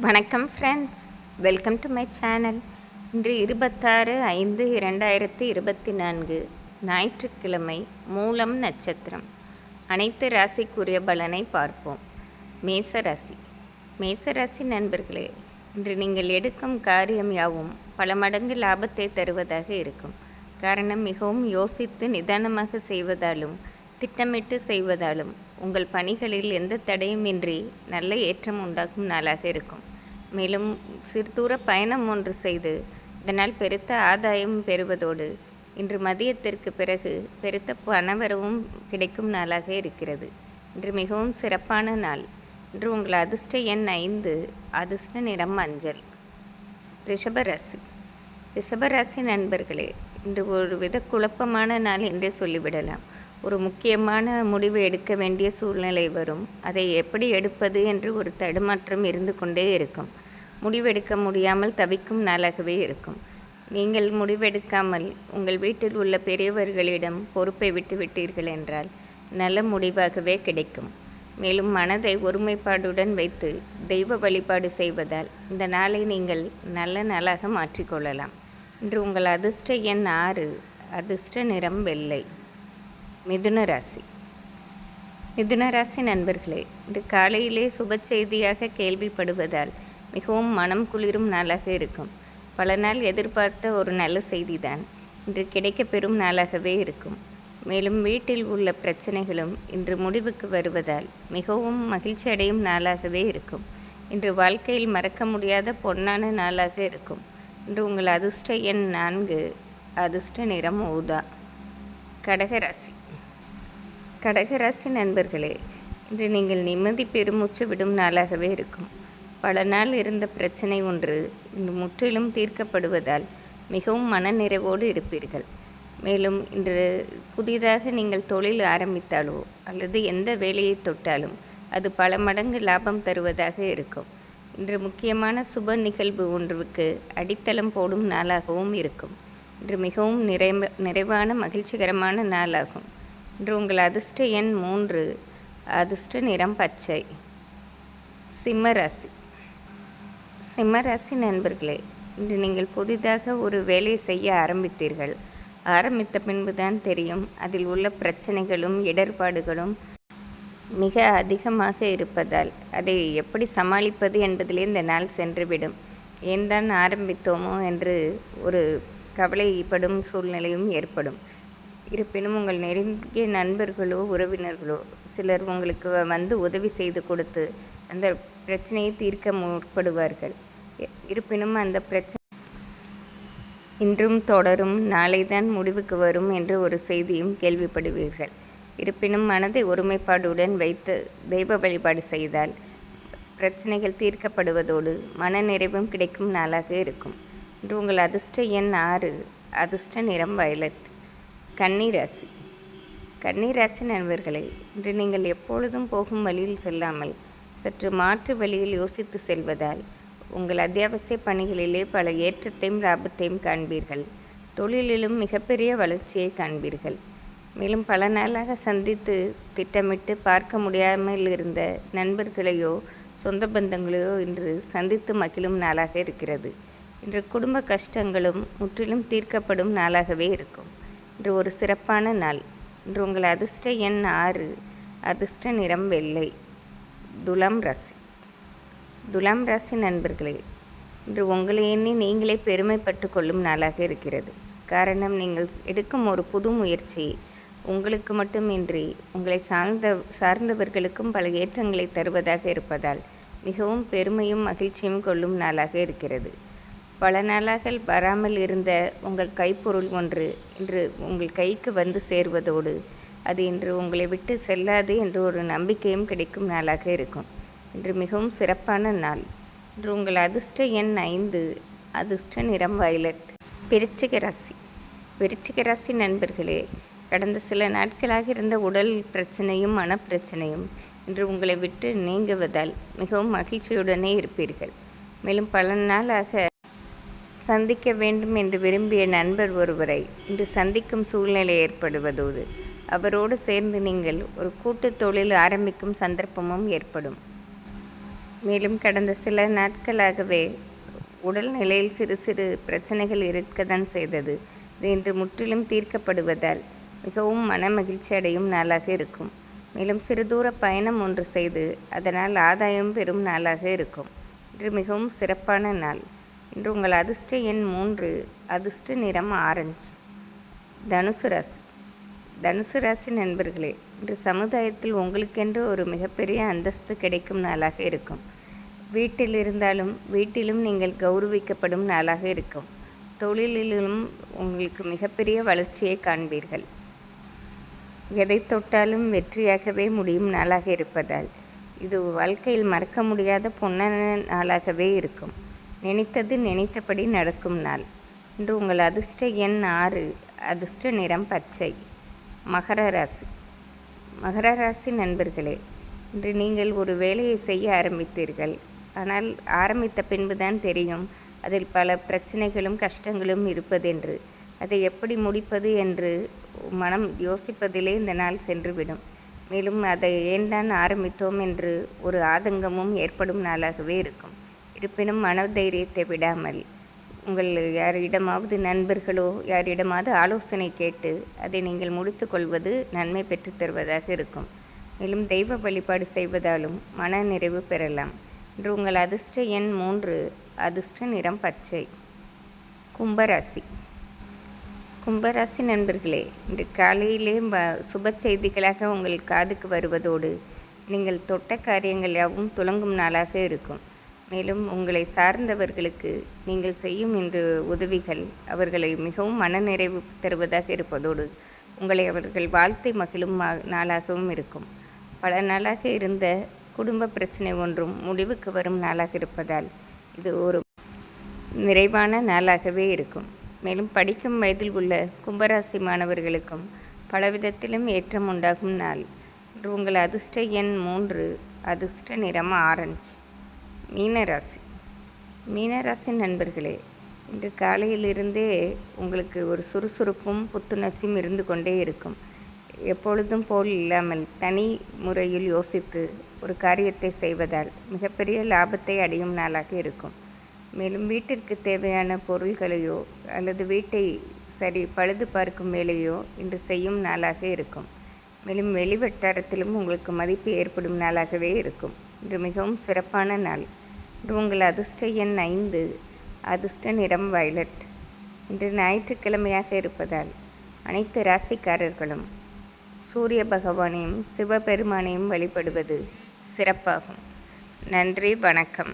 வணக்கம் friends, welcome to my channel. இன்று 26/5/2024 ஞாயிற்றுக்கிழமை, மூலம் நட்சத்திரம். அனைத்து ராசிக்குரிய பலனை பார்ப்போம். மேசராசி. மேசராசி நண்பர்களே, இன்று நீங்கள் எடுக்கும் காரியம் யாவும் பல மடங்கு லாபத்தை தருவதாக இருக்கும். காரணம், மிகவும் யோசித்து நிதானமாக செய்வதாலும் திட்டமிட்டு செய்வதாலும் உங்கள் பணிகளில் எந்த தடையுமின்றி நல்ல ஏற்றம் உண்டாகும் நாளாக இருக்கும். மேலும் சிறுதூர பயணம் ஒன்று செய்து இதனால் பெருத்த ஆதாயம் பெறுவதோடு இன்று மதியத்திற்கு பிறகு பெருத்த பணவரவும் கிடைக்கும் நாளாக இருக்கிறது. இன்று மிகவும் சிறப்பான நாள். இன்று உங்கள் அதிர்ஷ்ட எண் 5, அதிர்ஷ்ட நிறம் மஞ்சள். ரிஷபராசி. ரிஷபராசி நண்பர்களே, இன்று ஒரு வித குழப்பமான நாள் என்றே சொல்லிவிடலாம். ஒரு முக்கியமான முடிவு எடுக்க வேண்டிய சூழ்நிலை வரும். அதை எப்படி எடுப்பது என்று ஒரு தடுமாற்றம் இருந்து கொண்டே இருக்கும். முடிவெடுக்க முடியாமல் தவிக்கும் நாளாகவே இருக்கும். நீங்கள் முடிவெடுக்காமல் உங்கள் வீட்டில் உள்ள பெரியவர்களிடம் பொறுப்பை விட்டு விட்டீர்கள் என்றால் நல்ல முடிவாகவே கிடைக்கும். மேலும் மனதை ஒருமைப்பாடுடன் வைத்து தெய்வ வழிபாடு செய்வதால் இந்த நாளை நீங்கள் நல்ல நாளாக மாற்றிக்கொள்ளலாம். இன்று உங்கள் அதிர்ஷ்ட எண் 6, அதிர்ஷ்ட நிறம் வெள்ளை. மிதுன ராசி. மிதுன ராசி நண்பர்களே, இன்று காலையிலே சுப செய்தியாக கேள்விப்படுவதால் மிகவும் மனம் குளிரும் நாளாக இருக்கும். பல நாள் எதிர்பார்த்த ஒரு நல்ல செய்திதான் இன்று கிடைக்கப்பெறும் நாளாகவே இருக்கும். மேலும் வீட்டில் உள்ள பிரச்சனைகளும் இன்று முடிவுக்கு வருவதால் மிகவும் மகிழ்ச்சி அடையும் நாளாகவே இருக்கும். இன்று வாழ்க்கையில் மறக்க முடியாத பொன்னான நாளாக இருக்கும். இன்று உங்கள் அதிர்ஷ்ட எண் 4, அதிர்ஷ்ட நிறம் ஊதா. கடகராசி. கடகராசி நண்பர்களே, இன்று நீங்கள் நிம்மதி பெருமூச்சு விடும் நாளாகவே இருக்கும். பல நாள் இருந்த பிரச்சனை ஒன்று இன்று முற்றிலும் தீர்க்கப்படுவதால் மிகவும் மனநிறைவோடு இருப்பீர்கள். மேலும் இன்று புதிதாக நீங்கள் தொழில் ஆரம்பித்தாலோ அல்லது எந்த வேலையை தொட்டாலும் அது பல மடங்கு லாபம் தருவதாக இருக்கும். இன்று முக்கியமான சுப நிகழ்வு ஒன்றுக்கு அடித்தளம் போடும் நாளாகவும் இருக்கும். இன்று மிகவும் நிறைவான மகிழ்ச்சிகரமான நாளாகும். இன்று உங்கள் அதிர்ஷ்ட எண் 3, அதிர்ஷ்ட நிறம் பச்சை. சிம்மராசி. சிம்மராசி நண்பர்களே, இன்று நீங்கள் புதிதாக ஒரு வேலை செய்ய ஆரம்பித்தீர்கள். ஆரம்பித்த பின்புதான் தெரியும் அதில் உள்ள பிரச்சனைகளும் இடர்பாடுகளும் மிக அதிகமாக இருப்பதால் அதை எப்படி சமாளிப்பது என்பதிலே இந்த நாள் சென்றுவிடும். ஏன் தான் ஆரம்பித்தோமோ என்று ஒரு கவலைப்படும் சூழ்நிலையும் ஏற்படும். இருப்பினும் உங்கள் நெருங்கிய நண்பர்களோ உறவினர்களோ சிலர் உங்களுக்கு வந்து உதவி செய்து கொடுத்து அந்த பிரச்சனையை தீர்க்க முற்படுவார்கள். இருப்பினும் அந்த பிரச்சனை இன்றும் தொடரும், நாளை தான் முடிவுக்கு வரும் என்று ஒரு செய்தியும் கேள்விப்படுவீர்கள். இருப்பினும் மனதை ஒருமைப்பாடுடன் வைத்து தெய்வ வழிபாடு செய்தால் பிரச்சனைகள் தீர்க்கப்படுவதோடு மன நிறைவும் கிடைக்கும் நாளாக இருக்கும். இன்று உங்கள் அதிர்ஷ்ட எண் 6, அதிர்ஷ்ட நிறம் வயலட். கன்னிராசி. கன்னிராசி நண்பர்களே, இன்று நீங்கள் எப்பொழுதும் போகும் வழியில் செல்லாமல் சற்று மாற்று வழியில் யோசித்து செல்வதால் உங்கள் அத்தியாவசிய பணிகளிலே பல ஏற்றத்தையும் லாபத்தையும் காண்பீர்கள். தொழிலிலும் மிகப்பெரிய வளர்ச்சியை காண்பீர்கள். மேலும் பல நாளாக சந்தித்து திட்டமிட்டு பார்க்க முடியாமல் இருந்த நண்பர்களையோ சொந்த பந்தங்களையோ இன்று சந்தித்து மகிழும் நாளாக இருக்கிறது. இன்று குடும்ப கஷ்டங்களும் முற்றிலும் தீர்க்கப்படும் நாளாகவே இருக்கும். இன்று ஒரு சிறப்பான நாள். இன்று உங்கள் அதிர்ஷ்ட எண் 6, அதிர்ஷ்ட நிறம் வெள்ளை. துலாம் ராசி. துலாம் ராசி நண்பர்களே, இன்று உங்களை எண்ணி நீங்களே பெருமைப்பட்டு கொள்ளும் நாளாக இருக்கிறது. காரணம், நீங்கள் எடுக்கும் ஒரு புது முயற்சி உங்களுக்கு மட்டுமின்றி உங்களை சார்ந்தவர்களுக்கும் பல ஏற்றங்களை தருவதாக இருப்பதால் மிகவும் பெருமையும் மகிழ்ச்சியும் கொள்ளும் நாளாக இருக்கிறது. பல நாளாக வராமல் இருந்த உங்கள் கைப்பொருள் ஒன்று இன்று உங்கள் கைக்கு வந்து சேர்வதோடு அது இன்று உங்களை விட்டு செல்லாது என்று ஒரு நம்பிக்கையும் கிடைக்கும் நாளாக இருக்கும். இன்று மிகவும் சிறப்பான நாள். இன்று உங்கள் அதிர்ஷ்ட எண் 5, அதிர்ஷ்ட நிறம் வயலட். விருச்சிக ராசி. விருச்சிக ராசி நண்பர்களே, கடந்த சில நாட்களாக இருந்த உடல் பிரச்சனையும் மனப்பிரச்சனையும் இன்று உங்களை விட்டு நீங்குவதால் மிகவும் மகிழ்ச்சியுடனே இருப்பீர்கள். மேலும் பல நாளாக சந்திக்க வேண்டும் என்று விரும்பிய நண்பர் ஒருவரை இன்று சந்திக்கும் சூழ்நிலை ஏற்படுவதோடு அவரோடு சேர்ந்து நீங்கள் ஒரு கூட்டு தொழில் ஆரம்பிக்கும் சந்தர்ப்பமும் ஏற்படும். மேலும் கடந்த சில நாட்களாகவே உடல் நிலையில் சிறு சிறு பிரச்சனைகள் இருக்கத்தான் செய்தது. இது இன்று முற்றிலும் தீர்க்கப்படுவதால் மிகவும் மன மகிழ்ச்சி அடையும் நாளாக இருக்கும். மேலும் சிறு தூர பயணம் ஒன்று செய்து அதனால் ஆதாயம் பெறும் நாளாக இருக்கும். இன்று மிகவும் சிறப்பான நாள். இன்று உங்கள் அதிர்ஷ்ட எண் 3, அதிர்ஷ்ட நிறம் ஆரஞ்சு. தனுசு ராசி. தனுசு ராசி நண்பர்களே, இன்று சமுதாயத்தில் உங்களுக்கென்று ஒரு மிகப்பெரிய அந்தஸ்து கிடைக்கும் நாளாக இருக்கும். வீட்டில் இருந்தாலும் வீட்டிலும் நீங்கள் கௌரவிக்கப்படும் நாளாக இருக்கும். தொழிலிலும் உங்களுக்கு மிகப்பெரிய வளர்ச்சியை காண்பீர்கள். எதை தொட்டாலும் வெற்றியாகவே முடியும் நாளாக இருப்பதால் இது வாழ்க்கையில் மறக்க முடியாத பொன்னான நாளாகவே இருக்கும். நினைத்தது நினைத்தபடி நடக்கும் நாள். இன்று உங்கள் அதிர்ஷ்ட எண் 6, அதிர்ஷ்ட நிறம் பச்சை. மகர ராசி. மகர ராசி நண்பர்களே, இன்று நீங்கள் ஒரு வேலையை செய்ய ஆரம்பித்தீர்கள். ஆனால் ஆரம்பித்த பின்புதான் தெரியும் அதில் பல பிரச்சனைகளும் கஷ்டங்களும் இருப்பதென்று. அதை எப்படி முடிப்பது என்று மனம் யோசிப்பதிலே இந்த நாள் சென்றுவிடும். மேலும் அதை ஏன் தான் ஆரம்பித்தோம் என்று ஒரு ஆதங்கமும் ஏற்படும் நாளாகவே இருக்கும். இருப்பினும் மனதைரியத்தை விடாமல் உங்கள் யாரிடமாவது நண்பர்களோ யாரிடமாவது ஆலோசனை கேட்டு அதை நீங்கள் முடித்து கொள்வது நன்மை பெற்றுத் தருவதாக இருக்கும். மேலும் தெய்வ வழிபாடு செய்வதாலும் மன நிறைவு பெறலாம். இன்று உங்கள் அதிர்ஷ்ட எண் 3, அதிர்ஷ்ட நிறம் பச்சை. கும்பராசி. கும்பராசி நண்பர்களே, இன்று காலையிலே சுப செய்திகளாக உங்கள் காதுக்கு வருவதோடு நீங்கள் தொட்ட காரியங்கள் யாவும் துலங்கும் நாளாக இருக்கும். மேலும் உங்களை சார்ந்தவர்களுக்கு நீங்கள் செய்யும் இந்த உதவிகள் அவர்களை மிகவும் மனநிறைவு தருவதாக இருப்பதோடு உங்களை அவர்கள் வாழ்த்தை மகிழும் நாளாகவும் இருக்கும். பல நாளாக இருந்த குடும்ப பிரச்சனை ஒன்றும் முடிவுக்கு வரும் நாளாக இருப்பதால் இது ஒரு நிறைவான நாளாகவே இருக்கும். மேலும் படிக்கும் வயதில் உள்ள கும்பராசி மாணவர்களுக்கும் பலவிதத்திலும் ஏற்றம் உண்டாகும் நாள். இன்று உங்கள் அதிர்ஷ்ட எண் 3, அதிர்ஷ்ட நிறம் ஆரஞ்சு. மீனராசி. மீனராசி நண்பர்களே, இன்று காலையிலிருந்தே உங்களுக்கு ஒரு சுறுசுறுப்பும் புத்துணர்ச்சியும் இருந்து கொண்டே இருக்கும். எப்பொழுதும் போல் இல்லாமல் தனி முறையில் யோசித்து ஒரு காரியத்தை செய்வதால் மிகப்பெரிய லாபத்தை அடையும் நாளாக இருக்கும். மேலும் வீட்டிற்கு தேவையான பொருள்களையோ அல்லது வீட்டை பழுது பார்க்கும் வேலையோ இன்று செய்யும் நாளாக இருக்கும். மேலும் வெளிவட்டாரத்திலும் உங்களுக்கு மதிப்பு ஏற்படும் நாளாகவே இருக்கும். இன்று மிகவும் சிறப்பான நாள். இன்று உங்கள் அதிர்ஷ்ட எண் 5, அதிர்ஷ்ட நிறம் வயலட். இன்று ஞாயிற்றுக்கிழமையாக இருப்பதால் அனைத்து ராசிக்காரர்களும் சூரிய பகவானையும் சிவபெருமானையும் வழிபடுவது சிறப்பாகும். நன்றி, வணக்கம்.